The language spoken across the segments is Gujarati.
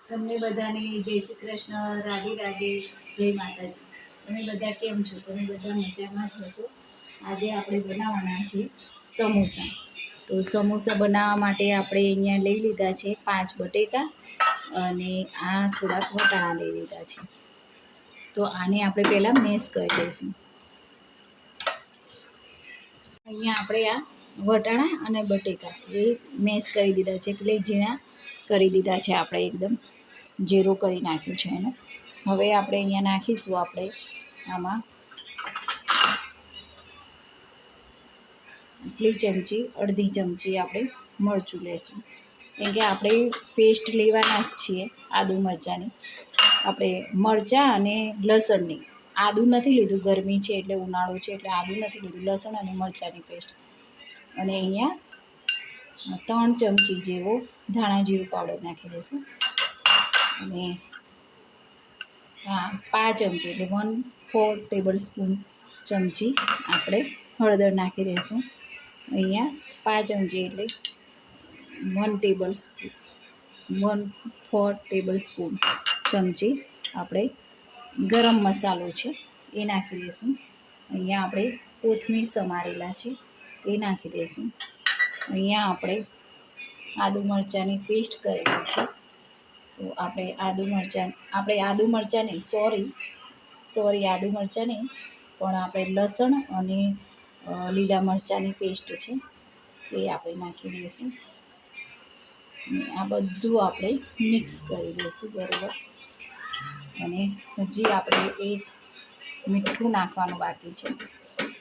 તમને બધાને જય શ્રી કૃષ્ણ, રાધે રાધે, જય માતાજી. તમે બધા કેમ છો? તમે બધા મજામાં જ હશો. આજે આપણે બનાવવાના છે સમોસા. તો સમોસા બનાવવા માટે આપણે અહીંયા લઈ લીધા છે 5 બટેકા અને આ થોડાક વટાણા લઈ લીધા છે. તો આને આપણે પહેલાં મેશ કરી દઈશું. અહીંયા આપણે આ વટાણા અને બટેકા એ મેશ કરી દીધા છે, એટલે ઝીણા કરી દીધા છે. આપણે એકદમ જીરો કરી નાખ્યું છે એને. હવે આપણે અહીંયા નાખીશું આપણે આમાં એટલી ચમચી, અડધી ચમચી આપણે મરચું લેશું, કેમ કે આપણે પેસ્ટ લેવાના જ છીએ આદુ મરચાંની. આપણે મરચાં અને લસણની, આદું નથી લીધું, ગરમી છે એટલે ઉનાળો છે એટલે આદું નથી લીધું, લસણ અને મરચાંની પેસ્ટ. અને અહીંયા 3 ચમચી જેવો ધાણા જીરું પાવડર નાખી દઈશું. અને 5 ચમચી એટલે 1/4 ટેબલ સ્પૂન ચમચી આપણે હળદર નાખી દઈશું. અહીંયા 5 ચમચી એટલે 1/4 ટેબલ સ્પૂન ચમચી આપણે ગરમ મસાલો છે એ નાખી દઈશું. અહીંયા આપણે કોથમીર સમારેલા છે તે નાખી દઈશું. અહીંયા આપણે આદુ મરચાંની પેસ્ટ કરેલી છે, તો આપણે આદુ મરચાં નહીં, આદુ મરચાં નહીં, પણ આપણે લસણ અને લીલા મરચાંની પેસ્ટ છે તે આપણે નાખી દઈશું. આ બધું આપણે મિક્સ કરી દઈશું બરાબર. અને હજી આપણે એક મીઠું નાખવાનું બાકી છે.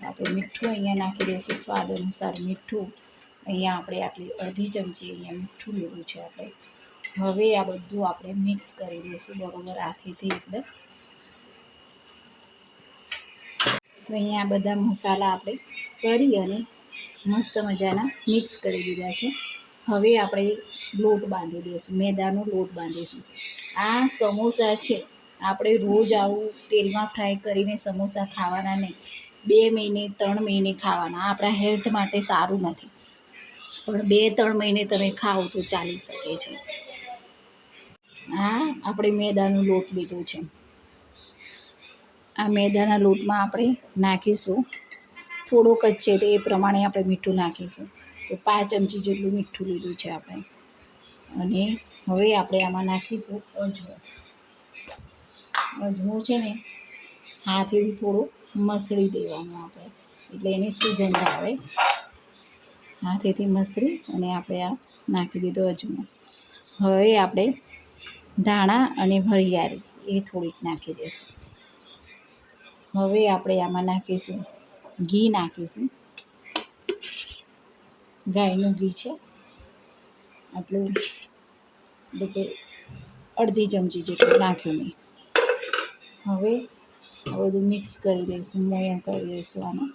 આપણે મીઠું અહીંયા નાખી દઈશું, સ્વાદ અનુસાર મીઠું. અહીંયા આપણે આટલી અડધી ચમચી અહીંયા મીઠું લીધું છે આપણે. હવે આ બધું આપણે મિક્સ કરી દઈશું બરાબર હાથેથી એકદમ. તો અહીંયા બધા મસાલા આપણે કરી અને મસ્ત મજાના મિક્સ કરી દીધા છે. હવે આપણે લોટ બાંધી દઈશું, મેદાનો લોટ બાંધીશું. આ સમોસા છે આપણે રોજ આવું તેલમાં ફ્રાય કરીને સમોસા ખાવાના નહીં, 2 મહિને 3 મહિને ખાવાના. આપણા હેલ્થ માટે સારું નથી, પણ 2-3 મહિને તમે ખાઓ તો ચાલી શકે છે. આ આપણે મેદાનો લોટ લીધો છે. આ મેદાના લોટમાં આપણે નાખીશું થોડોક જ છે, તો એ પ્રમાણે આપણે મીઠું નાખીશું. તો 5 ચમચી જેટલું મીઠું લીધું છે આપણે. અને હવે આપણે આમાં નાખીશું અજમો. અજમો છે ને હાથેથી થોડું મસળી દેવાનું આપણે, એટલે એની સુગંધ આવે. હાથેથી મસળી અને આપણે આ નાખી દીધો અજમો. હવે આપણે ધાણા અને વરિયાળી એ થોડીક નાખી દઈશું. હવે આપણે આમાં નાખીશું ઘી, નાખીશું ગાયનું ઘી છે આટલું, એટલે કે અડધી ચમચી જેટલું નાખ્યું મેં. હવે આ બધું મિક્સ કરી દઈશું, મોયણ કરી દઈશું આમાં.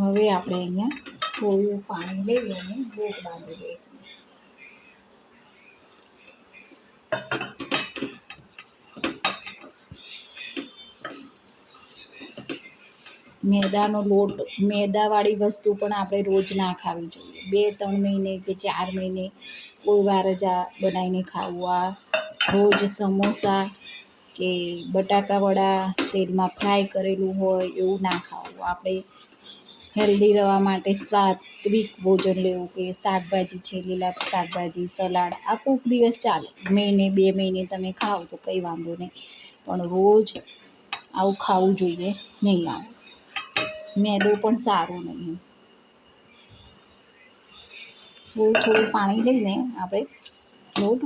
હવે આપણે અહીંયા થોડું પાણી લઈ અને લોટ બાંધી દઈશું. મેદાનો લોટ, મેદાવાળી વસ્તુ પણ આપણે રોજ ના ખાવી જોઈએ. 2-3 મહિને કે 4 મહિને કોઈ વાર જ આ બનાવીને ખાવું. આ રોજ સમોસા કે બટાકાવડા તેલમાં ફ્રાય કરેલું હોય એવું ના ખાવું. આપણે હેલ્ધી રહેવા માટે સાત્વિક ભોજન લેવું, કે શાકભાજી છે, લીલા શાકભાજી, સલાડ, આ કોઈક દિવસ ચાલે. મહિને 2 મહિને તમે ખાઓ તો કંઈ વાંધો નહીં, પણ રોજ આવું ખાવું જોઈએ નહીં. આવું મેદો પણ સારું નહીં. થોડું પાણી લઈને આપણે લોટ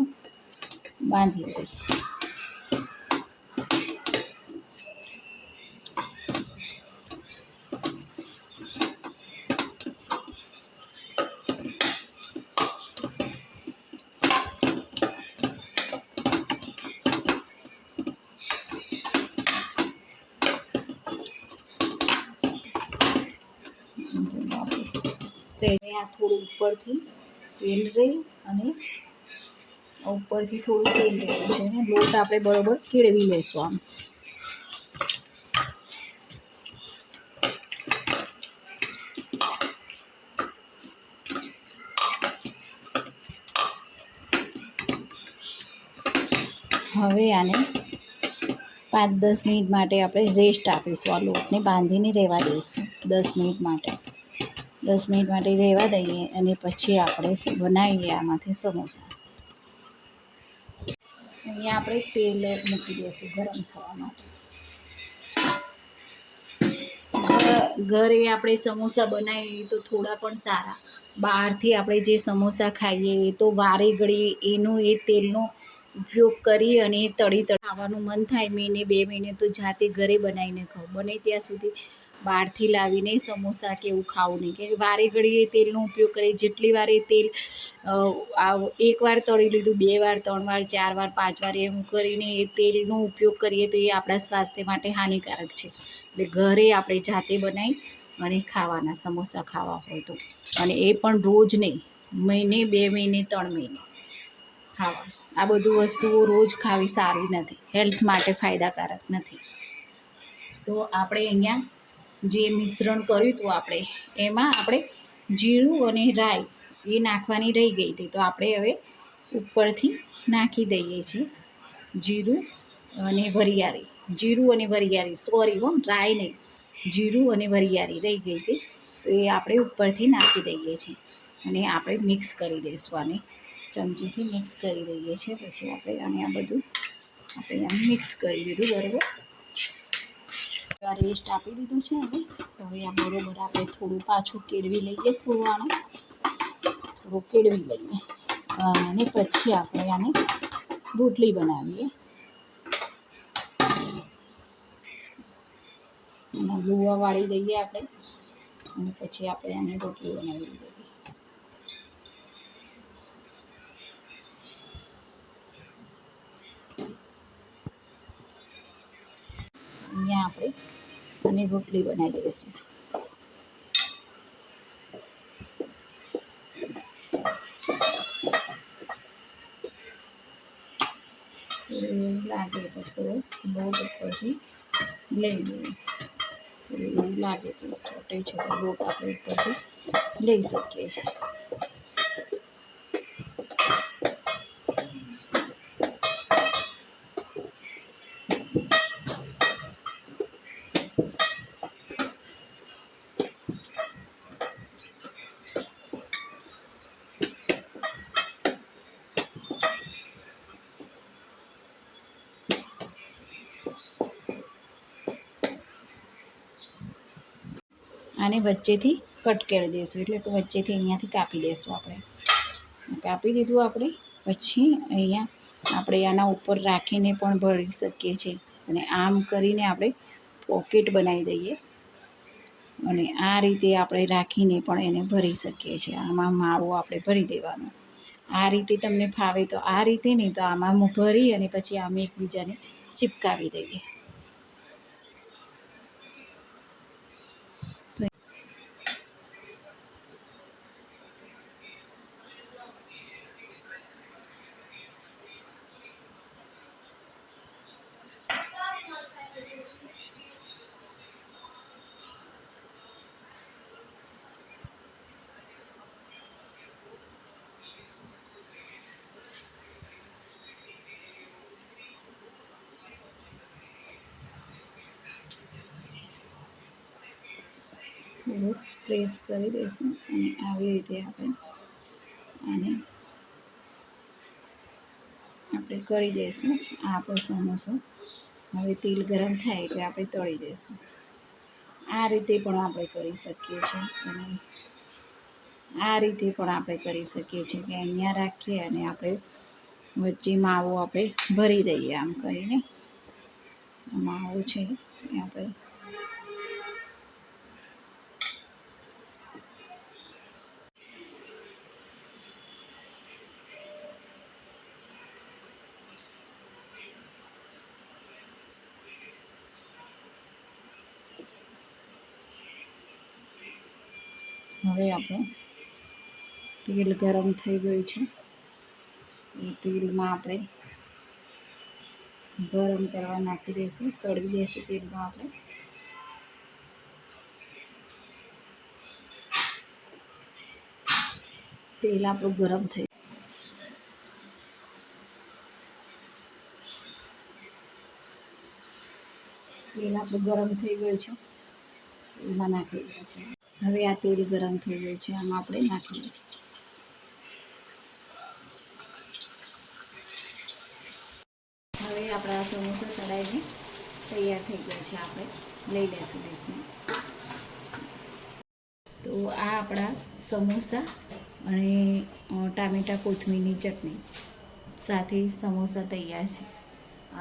બાંધી દઈશું. આ થોડું ઉપરથી તેલ રહી અને ઉપરથી થોડું તેલ રહ્યું છે ને લોટ આપણે બરાબર કેળવી લઈશું આમ. હવે આને 5-10 મિનિટ માટે આપણે રેસ્ટ આપીશું. આ લોટને બાંધીને રહેવા દઈશું 10 મિનિટ માટે. 10 મિનિટ માટે રહેવા દઈએ અને પછી આપણે બનાવીએ આમાંથી સમોસા. અહીંયા આપણે તેલ મૂકી દઈશું ગરમ થવા માટે. ઘરે આપણે સમોસા બનાવીએ તો થોડા પણ સારા. બહારથી આપણે જે સમોસા ખાઈએ એ તો વારે ઘડીએ એનું એ તેલનો ઉપયોગ કરી અને તળી ખાવાનું મન થાય 1 મહિને 2 મહિને તો જાતે ઘરે બનાવીને ખાઓ. બને ત્યાં સુધી બહારથી લાવીને સમોસા કે એવું ખાવું નહીં, કે વારે ઘડીએ તેલનો ઉપયોગ કરીએ. જેટલી વાર એ તેલ એકવાર તળી લીધું, 2 વાર 3 વાર 4 વાર 5 વાર એમ કરીને એ તેલનો ઉપયોગ કરીએ તો એ આપણા સ્વાસ્થ્ય માટે હાનિકારક છે. એટલે ઘરે આપણે જાતે બનાવી અને ખાવાના સમોસા ખાવા હોય તો. અને એ પણ રોજ નહીં, મહિને 2 મહિને 3 મહિને ખાવા. આ બધું વસ્તુઓ રોજ ખાવી સારી નથી, હેલ્થ માટે ફાયદાકારક નથી. તો આપણે અહીંયા જે મિશ્રણ કર્યું હતું એમાં આપણે જીરું અને રાઈ એ નાખવાની રહી ગઈ હતી, તો આપણે હવે ઉપરથી નાખી દઈએ છીએ જીરું અને વરિયાળી, સોરી રાઈ નહીં, જીરું અને વરિયાળી રહી ગઈ હતી, તો એ આપણે ઉપરથી નાખી દઈએ છીએ અને આપણે મિક્સ કરી દઈશું. આને ચમચીથી મિક્સ કરી દઈએ છીએ. પછી આપણે આને આ બધું આપણે આને મિક્સ કરી દીધું બરાબર. રેસ્ટ આપી દીધું છે. હવે આ બરોબર આપણે થોડું પાછું કેળવી લઈએ, થોડું કેળવી લઈએ અને પછી આપણે આને રોટલી બનાવીએ. અને લુવા વાળી દઈએ આપણે અને પછી આપણે આને રોટલી બનાવી દઈએ. અહીંયા આપણે આને રોટલી બનાવી દઈશું. લાગે તો થોડો લોટ ઉપરથી લઈ લઈએ. એવું લાગે તો ચોટે છે તો લોટ આપણે ઉપરથી લઈ શકીએ છીએ. આને વચ્ચેથી કટ કરી દઈશું, એટલે કે વચ્ચેથી અહીંયાથી કાપી દઈશું. આપણે કાપી દીધું. આપણે પછી અહીંયા આપણે આના ઉપર રાખીને પણ ભરી શકીએ છીએ અને આમ કરીને આપણે પોકેટ બનાવી દઈએ અને આ રીતે આપણે રાખીને પણ એને ભરી શકીએ છીએ. આમાં માવો આપણે ભરી દેવાનો. આ રીતે તમને ફાવે તો આ રીતે, નહીં તો આમાં ભરી અને પછી આમે એકબીજાને ચિપકાવી દઈએ. થોડુંક પ્રેસ કરી દઈશું અને આવી રીતે આપણે કરી દઈશું. આ આપણો સમોસો હવે તેલ ગરમ થાય એટલે આપણે તળી દઈશું. આ રીતે પણ આપણે કરી શકીએ છીએ અને આ રીતે પણ આપણે કરી શકીએ છીએ કે અહીંયા રાખીએ અને આપણે વચ્ચે માવો આપણે ભરી દઈએ. આમ કરીને માવો છે એ આપણે હવે આપણું તેલ ગરમ થઈ ગયું છે. એ તેલમાં આપણે ગરમ કરવા નાખી દઈશું, તળી દઈશું તેલમાં આપણે. તેલ આપણું ગરમ થઈ તેલ આપણું ગરમ થઈ ગયું છે, એમાં નાખી દઈએ છે. હવે આ તેલ ગરમ થઈ ગયું છે, આમાં આપણે નાખી દઈશું. હવે આપણા સમોસા તળાઈને તૈયાર થઈ ગયા છે, આપણે લઈ લઈશું ડીશમાં. તો આ આપણા સમોસા અને ટામેટાં કોથમીરની ચટણી સાથે સમોસા તૈયાર છે.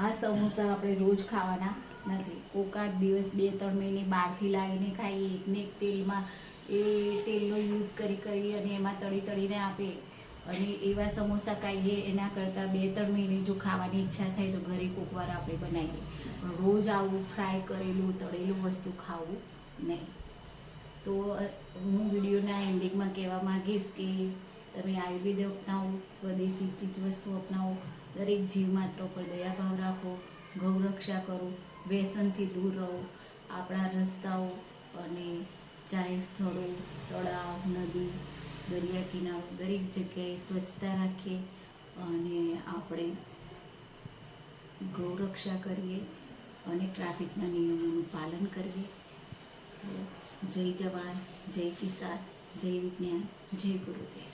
આ સમોસા આપણે રોજ ખાવાના નથી. કોકાક દિવસ 2-3 મહિને બહારથી લાવીને ખાઈએ, એકને એક તેલમાં એ તેલનો યુઝ કરી અને એમાં તળીને આપે અને એવા સમોસા ખાઈએ એના કરતાં 2-3 મહિને જો ખાવાની ઈચ્છા થાય તો ઘરે કોકવાર આપણે બનાવીએ. પણ રોજ આવું ફ્રાય કરેલું તળેલું વસ્તુ ખાવું નહીં. તો હું વિડીયોના એન્ડિંગમાં કહેવા માગીશ કે તમે આયુર્વેદ અપનાવો, સ્વદેશી ચીજ વસ્તુ અપનાવો, દરેક જીવ માત્ર પર દયાભાવ રાખો, ગૌરક્ષા કરો, વ્યસનથી દૂર રહો. આપણા રસ્તાઓ અને જાહેર સ્થળો, તળાવ, નદી, દરિયા કિનારો દરેક જગ્યાએ સ્વચ્છતા રાખીએ અને આપણે ગૌરક્ષા કરીએ અને ટ્રાફિકના નિયમોનું પાલન કરીએ. જય જવાન, જય કિસાન, જય વિજ્ઞાન, જય ગુરુદેવ.